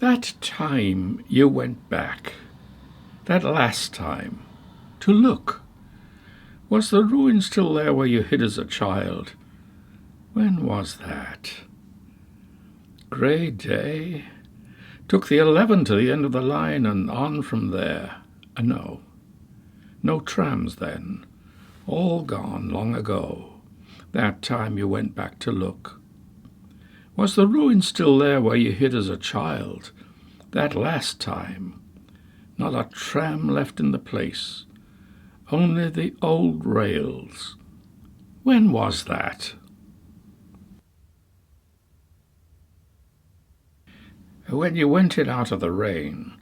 That time you went back, that last time, to look. Was the ruin still there where you hid as a child? When was that? Grey day? Took the 11 to the end of the line and on from there. No trams then. All gone long ago. That time you went back to look. Was the ruin still there where you hid as a child? That last time. Not a tram left in the place. Only the old rails. When was that? When you went in out of the rain,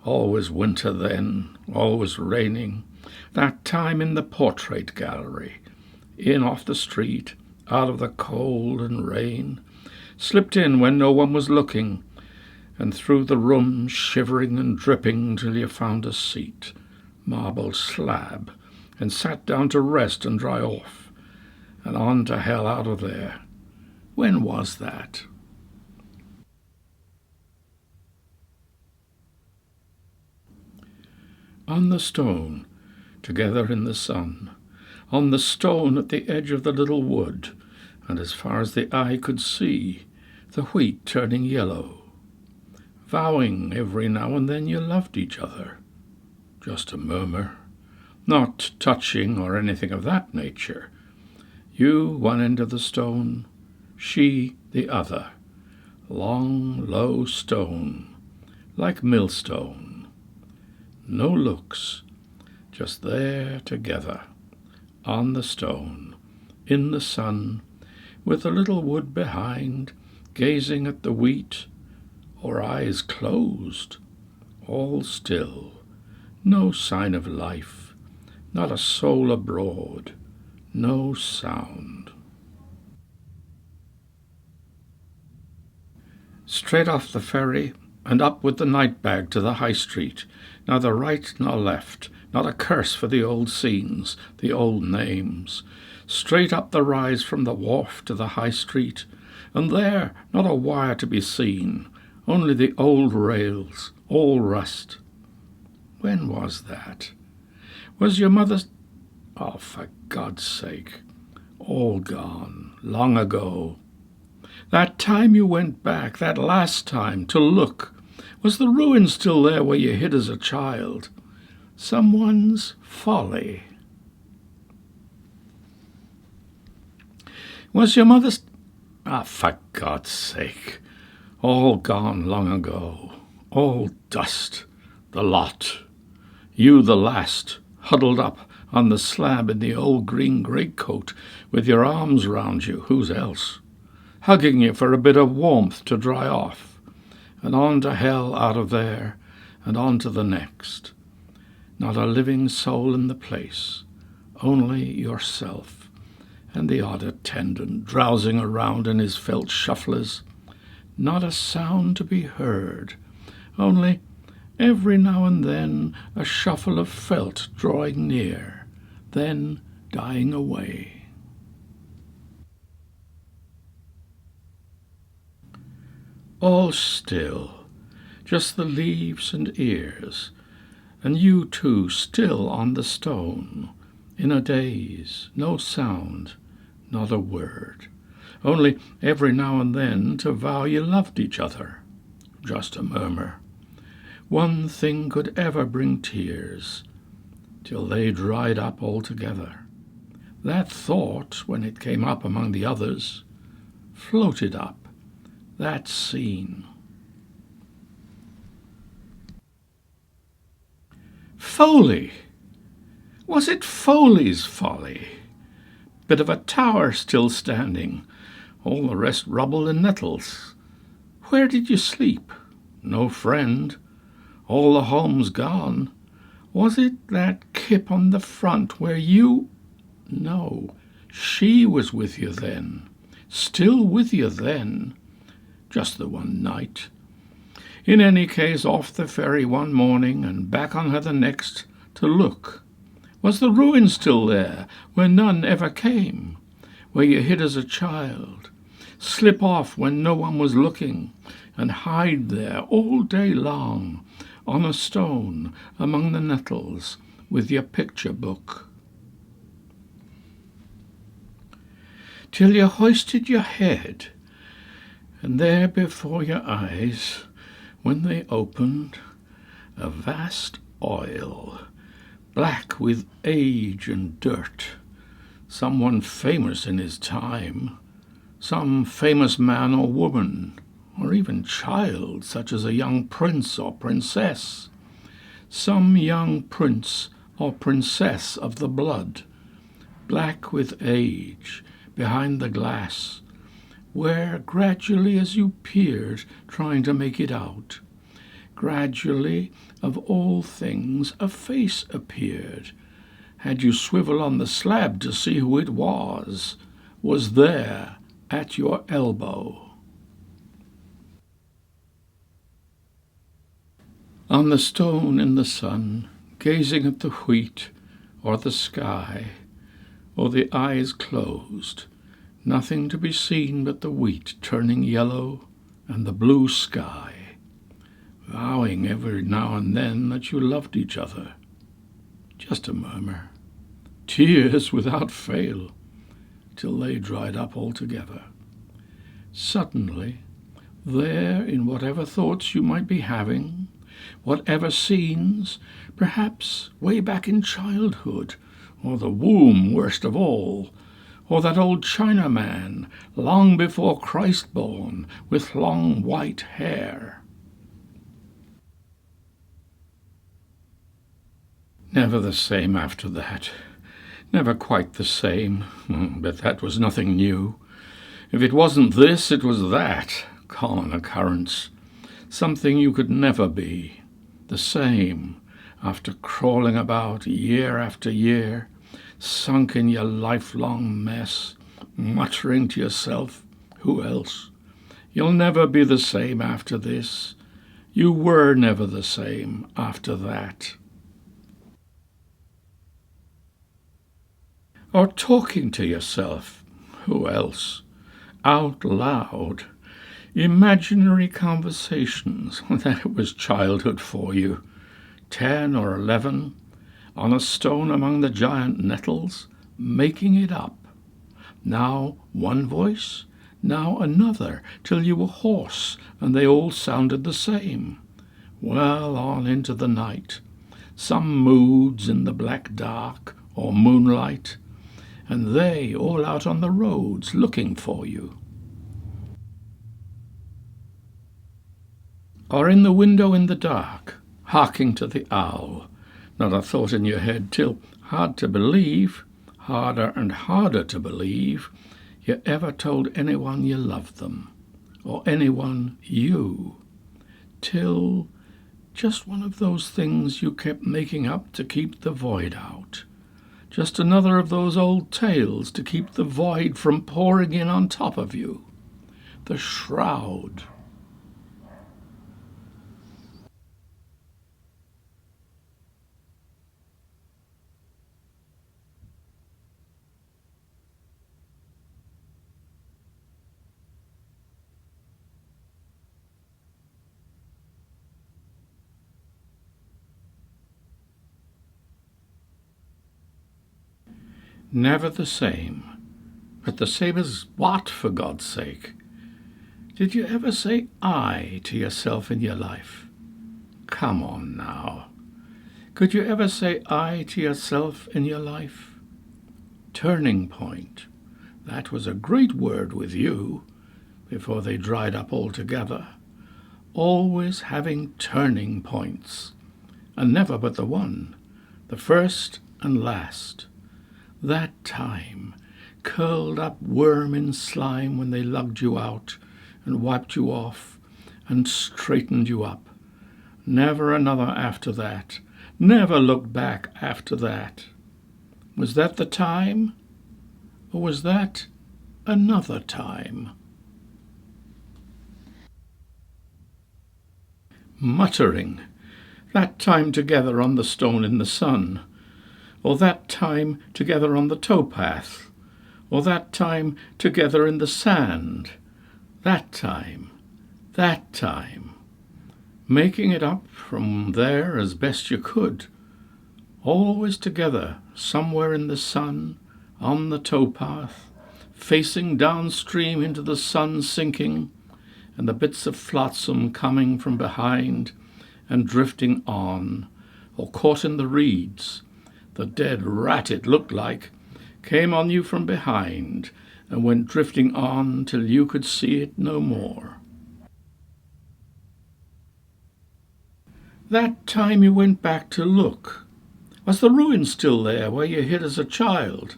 always winter then, always raining, that time in the portrait gallery, in off the street, out of the cold and rain, slipped in when no one was looking, and through the room shivering and dripping till you found a seat, marble slab, and sat down to rest and dry off, and on to hell out of there. When was that? On the stone, together in the sun, on the stone at the edge of the little wood, and as far as the eye could see, the wheat turning yellow, vowing every now and then you loved each other. Just a murmur, not touching or anything of that nature. You one end of the stone, she the other, long, low stone, like millstone. No looks, just there together, on the stone, in the sun, with the little wood behind, gazing at the wheat, or eyes closed, all still, no sign of life, not a soul abroad, no sound. Straight off the ferry, and up with the night bag to the high street, neither right nor left, not a curse for the old scenes, the old names. Straight up the rise from the wharf to the high street, and there not a wire to be seen, only the old rails, all rust. When was that? Was your mother's... Oh, for God's sake, all gone, long ago. That time you went back, that last time, to look, was the ruin still there where you hid as a child? Someone's folly. Was your mother's... for God's sake, all gone long ago, all dust, the lot. You the last, huddled up on the slab in the old green greatcoat, with your arms round you, whose else? Hugging you for a bit of warmth to dry off, and on to hell out of there, and on to the next. Not a living soul in the place, only yourself, and the odd attendant drowsing around in his felt shufflers. Not a sound to be heard, only every now and then a shuffle of felt drawing near, then dying away. All still, just the leaves and ears, and you too still on the stone, in a daze, no sound, not a word, only every now and then to vow you loved each other, just a murmur. One thing could ever bring tears, till they dried up altogether. That thought, when it came up among the others, floated up, that scene. Foley! Was it Foley's folly? Bit of a tower still standing, all the rest rubble and nettles. Where did you sleep? No friend. All the homes gone. Was it that kip on the front where you... No, she was with you then. Still with you then. Just the one night. In any case, off the ferry one morning and back on her the next to look. Was the ruin still there where none ever came, where you hid as a child? slip off when no one was looking, and hide there all day long, on a stone among the nettles, with your picture book. Till you hoisted your head, and there before your eyes, when they opened, a vast oil, black with age and dirt, someone famous in his time, some famous man or woman, or even child, such as a young prince or princess, some young prince or princess of the blood, black with age, behind the glass, where gradually as you peered, trying to make it out, gradually of all things a face appeared. Had you swivel on the slab to see who it was there at your elbow. On the stone in the sun, gazing at the wheat or the sky, or the eyes closed, nothing to be seen but the wheat turning yellow and the blue sky, vowing every now and then that you loved each other. Just a murmur, tears without fail, till they dried up altogether. Suddenly, there in whatever thoughts you might be having, whatever scenes, perhaps way back in childhood, or the womb worst of all, or that old Chinaman, long before Christ born, with long white hair. Never the same after that. Never quite the same, but that was nothing new. If it wasn't this, it was that, common occurrence. Something you could never be. The same, after crawling about year after year, sunk in your lifelong mess, muttering to yourself, who else? You'll never be the same after this. You were never the same after that. Or talking to yourself, who else? Out loud. Imaginary conversations, that was childhood for you. 10 or 11, on a stone among the giant nettles, making it up. Now one voice, now another, till you were hoarse, and they all sounded the same. Well on into the night, some moods in the black dark or moonlight, and they all out on the roads looking for you. Or in the window in the dark, harking to the owl, not a thought in your head till, hard to believe, harder and harder to believe, you ever told anyone you loved them, or anyone you, till just one of those things you kept making up to keep the void out. Just another of those old tales to keep the void from pouring in on top of you. The shroud. Never the same. But the same as what, for God's sake? Did you ever say I to yourself in your life? Come on now. Could you ever say I to yourself in your life? Turning point. That was a great word with you, before they dried up altogether. Always having turning points, and never but the one, the first and last. That time, curled up worm in slime when they lugged you out and wiped you off and straightened you up. Never another after that. Never looked back after that. Was that the time? Or was that another time? Muttering, that time together on the stone in the sun, or that time together on the towpath, or that time together in the sand, That time, making it up from there as best you could, always together, somewhere in the sun, on the towpath, facing downstream into the sun sinking, and the bits of flotsam coming from behind and drifting on, or caught in the reeds. The dead rat, it looked like, came on you from behind and went drifting on till you could see it no more. That time you went back to look, was the ruin still there where you hid as a child?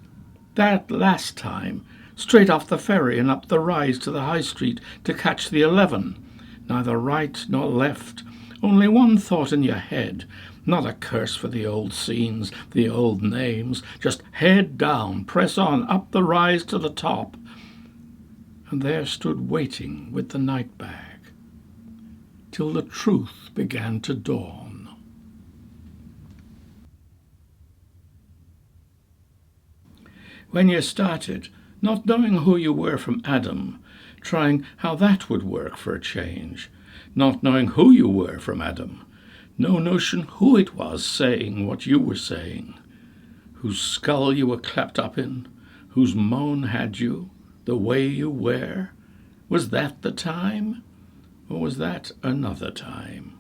That last time, straight off the ferry and up the rise to the high street to catch the 11, neither right nor left, only one thought in your head, not a curse for the old scenes, the old names, just head down, press on, up the rise to the top. And there stood waiting with the night bag, till the truth began to dawn. When you started, not knowing who you were from Adam, trying how that would work for a change, not knowing who you were from Adam, no notion who it was saying what you were saying, whose skull you were clapped up in, whose moan had you, the way you were. Was that the time, or was that another time?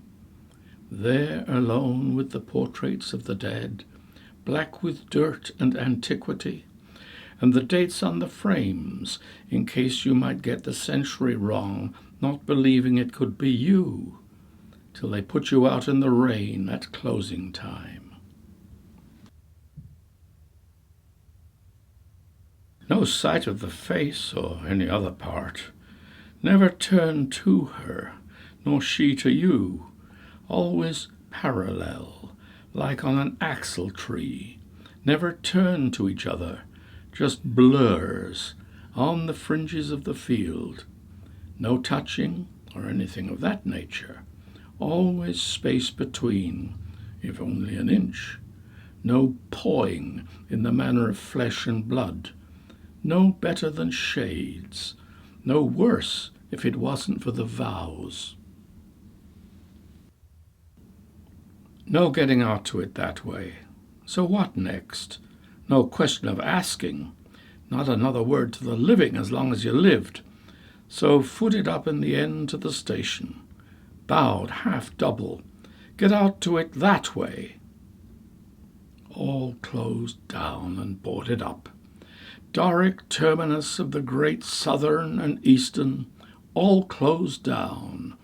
There alone with the portraits of the dead, black with dirt and antiquity, and the dates on the frames, in case you might get the century wrong, not believing it could be you, till they put you out in the rain at closing time. No sight of the face or any other part, never turned to her, nor she to you, always parallel, like on an axle tree, never turned to each other, just blurs on the fringes of the field. No touching or anything of that nature, always space between, if only an inch. No pawing in the manner of flesh and blood, no better than shades, no worse if it wasn't for the vows. No getting out to it that way. So what next? No question of asking. Not another word to the living as long as you lived. So footed up in the end to the station, bowed half double, get out to it that way. All closed down and boarded up. Doric terminus of the great southern and eastern, all closed down,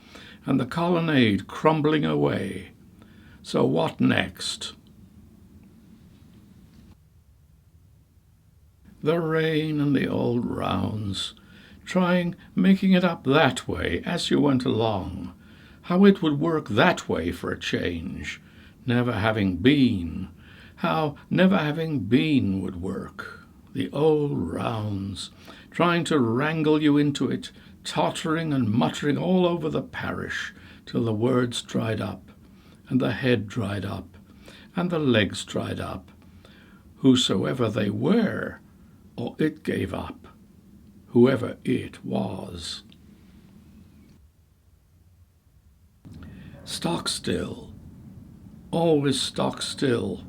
and the colonnade crumbling away. So what next? The rain and the old rounds, making it up that way as you went along, how it would work that way for a change, never having been, how never having been would work. The old rounds, trying to wrangle you into it, tottering and muttering all over the parish, till the words dried up, and the head dried up, and the legs dried up, whosoever they were, or it gave up, whoever it was. Stock still, always stock still,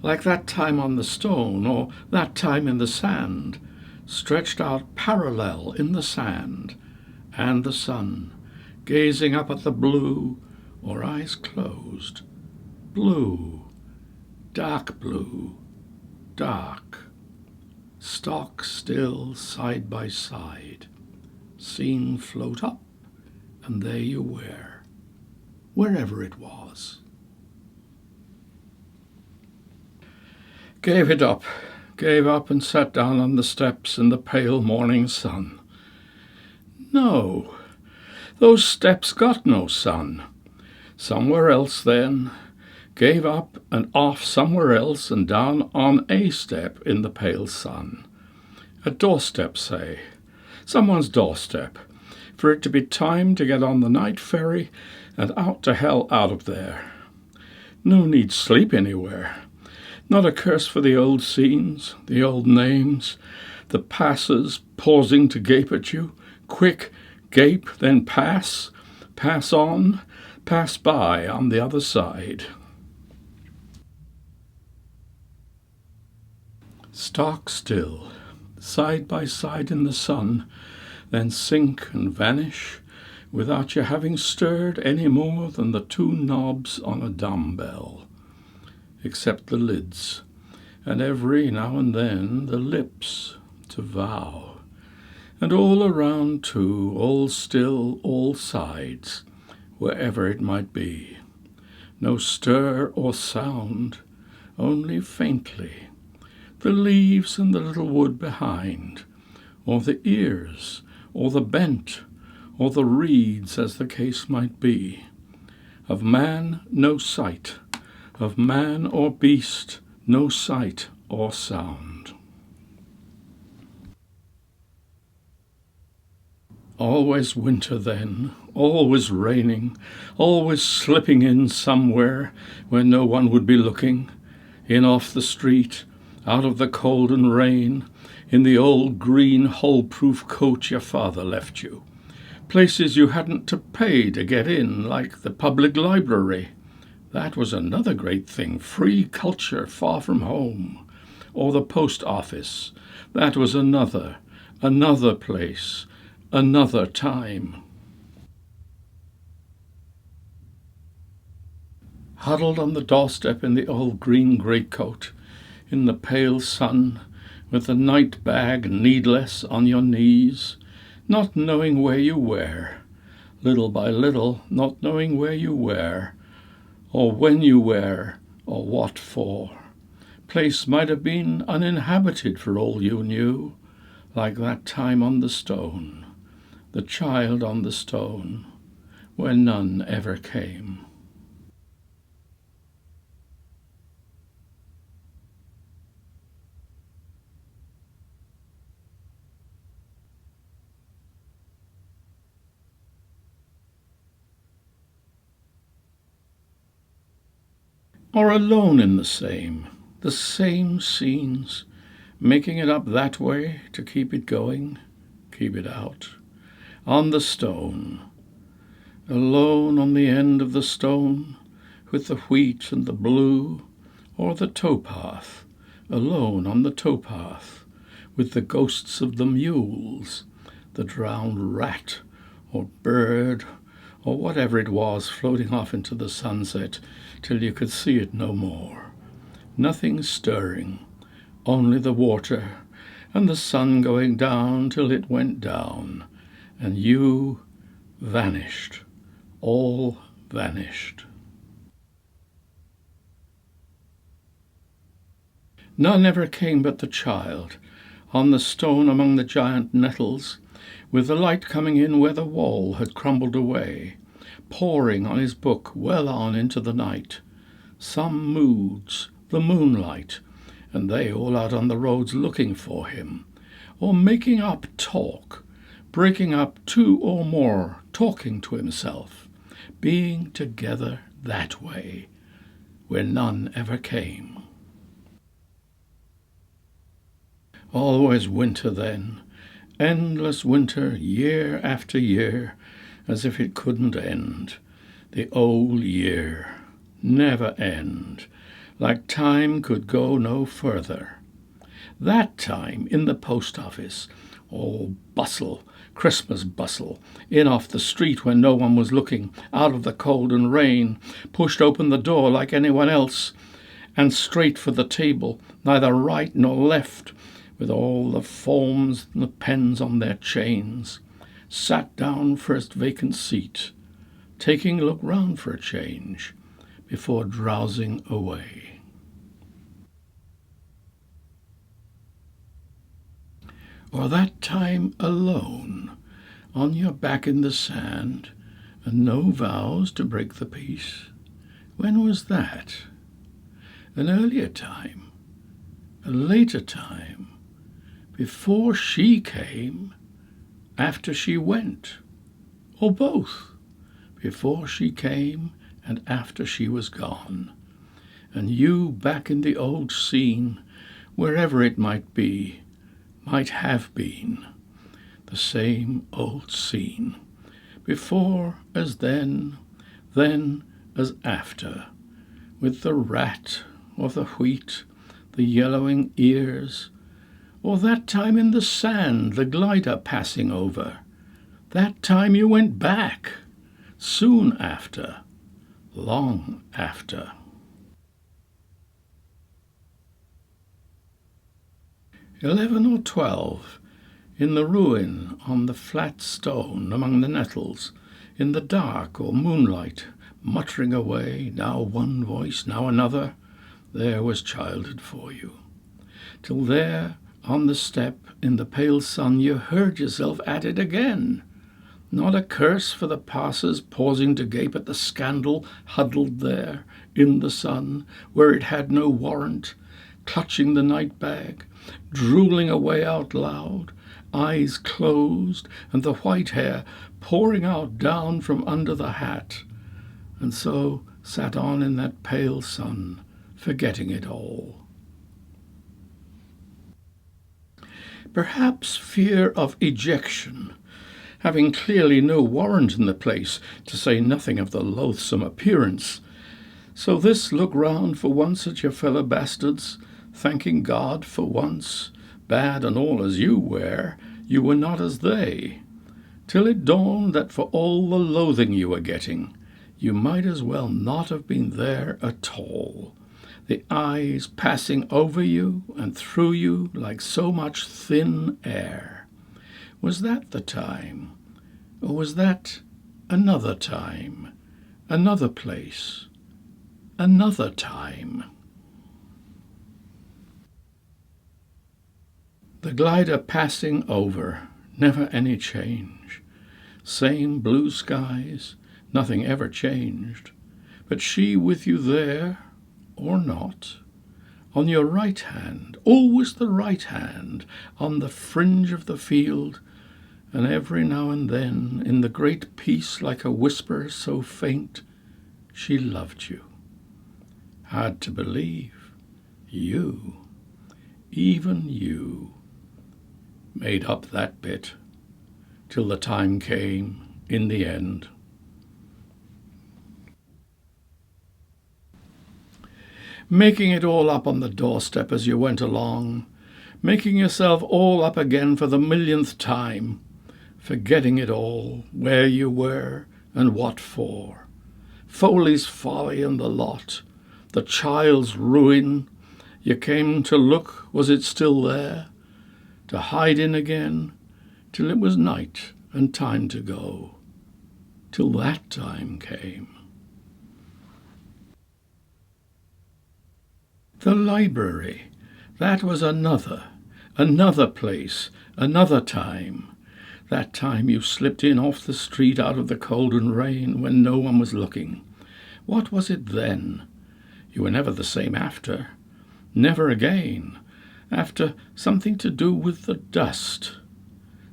like that time on the stone, or that time in the sand, stretched out parallel in the sand, and the sun, gazing up at the blue, or eyes closed, blue, dark, stock still side by side, seen float up, and there you were, wherever it was. Gave up and sat down on the steps in the pale morning sun. No, those steps got no sun. Somewhere else then, gave up and off somewhere else and down on a step in the pale sun. A doorstep, say, someone's doorstep, for it to be time to get on the night ferry and out to hell out of there. No need sleep anywhere. Not a curse for the old scenes, the old names, the passers pausing to gape at you. Quick, Gape, then pass on, pass by on the other side. Stock still, side by side in the sun, then sink and vanish without your having stirred any more than the two knobs on a dumbbell, except the lids, and every now and then the lips to vow. And all around too, all still, all sides, wherever it might be. No stir or sound, only faintly, the leaves in the little wood behind, or the ears, or the bent, or the reeds, as the case might be. Of man no sight, of man or beast no sight or sound. Always winter then, always raining, always slipping in somewhere where no one would be looking, in off the street, out of the cold and rain, in the old green hole-proof coat your father left you. Places you hadn't to pay to get in, like the public library. That was another great thing, free culture far from home. Or the post office. That was another place, another time. Huddled on the doorstep in the old green greatcoat, in the pale sun, with the night bag needless on your knees, not knowing where you were, little by little, not knowing where you were, or when you were, or what for. Place might have been uninhabited for all you knew, like that time on the stone, the child on the stone, where none ever came. Or alone in the same scenes, making it up that way to keep it going, keep it out. On the stone, alone on the end of the stone, with the wheat and the blue, or the towpath, alone on the towpath, with the ghosts of the mules, the drowned rat or bird, or whatever it was floating off into the sunset till you could see it no more. Nothing stirring, only the water, and the sun going down till it went down, and you vanished, all vanished. None ever came but the child, on the stone among the giant nettles, with the light coming in where the wall had crumbled away, pouring on his book well on into the night. Some moods, the moonlight, and they all out on the roads looking for him, or making up talk, breaking up two or more, talking to himself, being together that way, where none ever came. Always winter then, endless winter, year after year, as if it couldn't end. The old year, never end, like time could go no further. That time in the post office, all bustle, Christmas bustle, in off the street when no one was looking, out of the cold and rain, pushed open the door like anyone else, and straight for the table, neither right nor left, with all the forms and the pens on their chains, sat down first vacant seat, taking a look round for a change, before drowsing away. Or that time alone, on your back in the sand, and no vows to break the peace. When was that? An earlier time, a later time, before she came, after she went, or both, before she came and after she was gone, and you back in the old scene, wherever it might be, might have been, the same old scene, before as then as after, with the rat or the wheat, the yellowing ears, or that time in the sand, the glider passing over, that time you went back, soon after, long after. 11 or 12, in the ruin on the flat stone among the nettles, in the dark or moonlight, muttering away, now one voice, now another, there was childhood for you. Till there, on the step, in the pale sun, you heard yourself at it again. Not a curse for the passers pausing to gape at the scandal huddled there, in the sun, where it had no warrant, clutching the night bag, drooling away out loud, eyes closed, and the white hair pouring out down from under the hat, and so sat on in that pale sun, forgetting it all. Perhaps fear of ejection, having clearly no warrant in the place, to say nothing of the loathsome appearance. So this look round for once at your fellow bastards, thanking God for once, bad and all as you were not as they, till it dawned that for all the loathing you were getting, you might as well not have been there at all. The eyes passing over you and through you like so much thin air. Was that the time? Or was that another time, another place, another time? The glider passing over, never any change. Same blue skies, nothing ever changed. But she with you there, or not, on your right hand, always the right hand, on the fringe of the field, and every now and then, in the great peace like a whisper so faint, she loved you. Hard to believe, you, even you, made up that bit, till the time came in the end. Making it all up on the doorstep as you went along, making yourself all up again for the millionth time, forgetting it all, where you were and what for. Foley's folly and the lot, the child's ruin. You came to look, was it still there? To hide in again, till it was night and time to go, till that time came. The library, that was another place, another time. That time you slipped in off the street out of the cold and rain when no one was looking. What was it then? You were never the same after. Never again. After something to do with the dust.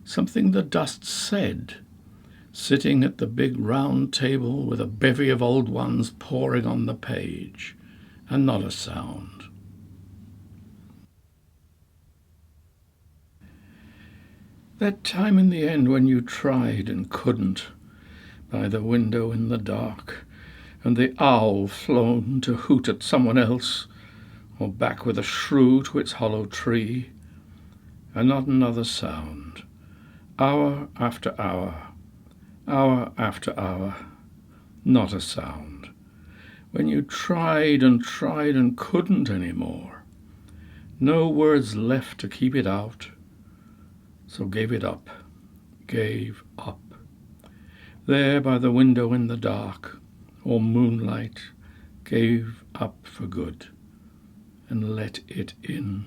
Something the dust said. Sitting at the big round table with a bevy of old ones poring on the page. And not a sound. That time in the end when you tried and couldn't, by the window in the dark, and the owl flown to hoot at someone else, or back with a shrew to its hollow tree, and not another sound, hour after hour, hour after hour, not a sound, when you tried and couldn't any more, no words left to keep it out, so gave it up, gave up. There by the window in the dark, or moonlight, gave up for good, and let it in.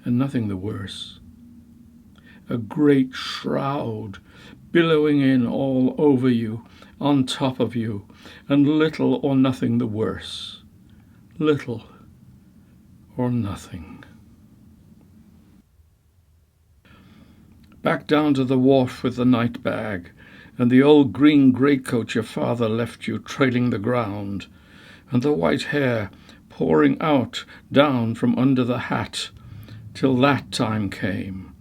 And nothing the worse. A great shroud billowing in all over you, on top of you, and little or nothing the worse. Little or nothing. Back down to the wharf with the night bag, and the old green greatcoat your father left you trailing the ground, and the white hair pouring out down from under the hat, till that time came,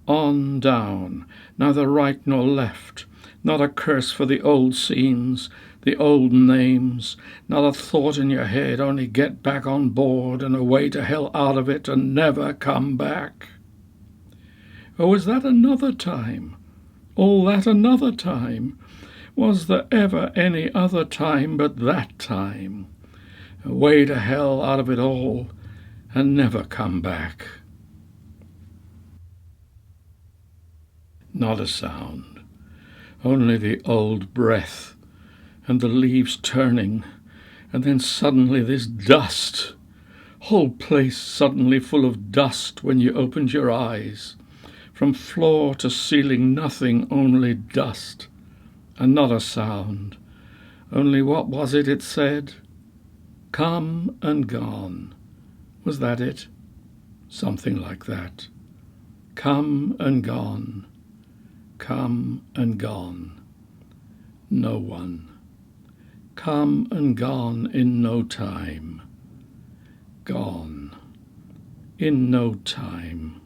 On down, neither right nor left, not a curse for the old scenes, the old names, not a thought in your head, only get back on board and away to hell out of it and never come back. Oh, was that another time? All that another time? Was there ever any other time but that time? Away to hell out of it all and never come back. Not a sound, only the old breath and the leaves turning, and then suddenly this dust, whole place suddenly full of dust when you opened your eyes. From floor to ceiling nothing, only dust, and not a sound. Only what was it said? Come and gone. Was that it? Something like that. Come and gone. Come and gone. No one. Come and gone in no time. Gone. In no time.